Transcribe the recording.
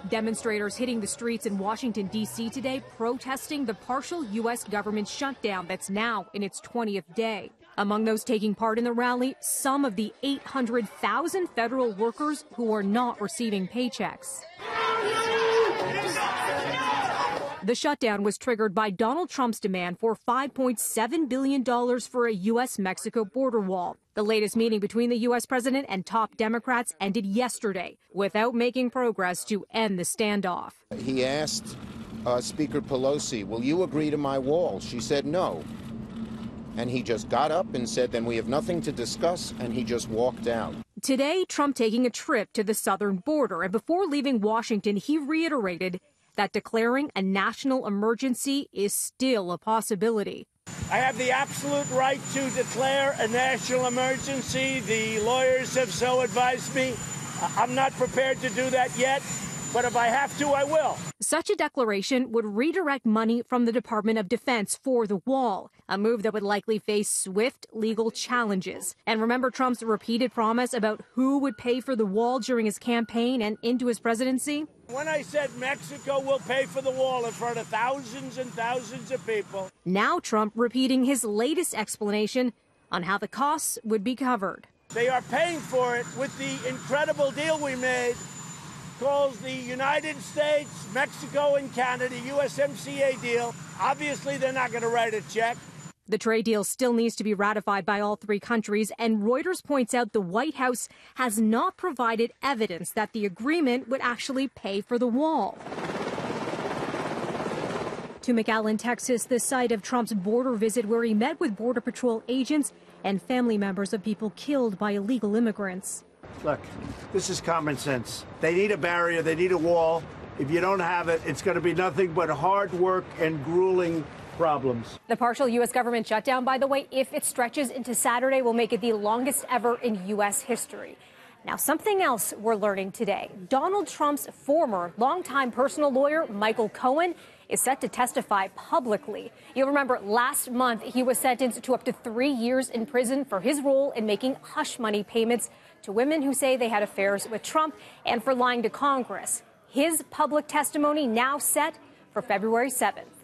Demonstrators hitting the streets in Washington, D.C. today protesting the partial U.S. government shutdown that's now in its 20th day. Among those taking part in the rally, some of the 800,000 federal workers who are not receiving paychecks. The shutdown was triggered by Donald Trump's demand for $5.7 billion for a U.S. Mexico border wall. The latest meeting between the U.S. president and top Democrats ended yesterday without making progress to end the standoff. He asked Speaker Pelosi, will you agree to my wall? She said no. And he just got up and said, then we have nothing to discuss, and he just walked out. Today, Trump taking a trip to the southern border, and before leaving Washington, he reiterated that declaring a national emergency is still a possibility. I have the absolute right to declare a national emergency. The lawyers have so advised me. I'm not prepared to do that yet, but if I have to, I will. Such a declaration would redirect money from the Department of Defense for the wall, a move that would likely face swift legal challenges. And remember Trump's repeated promise about who would pay for the wall during his campaign and into his presidency? When I said Mexico will pay for the wall in front of thousands and thousands of people. Now Trump repeating his latest explanation on how the costs would be covered. They are paying for it with the incredible deal we made called the United States, Mexico, and Canada USMCA deal. Obviously, they're not going to write a check. The trade deal still needs to be ratified by all three countries, and Reuters points out the White House has not provided evidence that the agreement would actually pay for the wall. To McAllen, Texas, the site of Trump's border visit where he met with Border Patrol agents and family members of people killed by illegal immigrants. Look, this is common sense. They need a barrier. They need a wall. If you don't have it, it's going to be nothing but hard work and grueling problems. The partial U.S. government shutdown, by the way, if it stretches into Saturday, will make it the longest ever in U.S. history. Now, something else we're learning today. Donald Trump's former longtime personal lawyer, Michael Cohen, is set to testify publicly. You'll remember last month he was sentenced to up to 3 years in prison for his role in making hush money payments to women who say they had affairs with Trump and for lying to Congress. His public testimony now set for February 7th.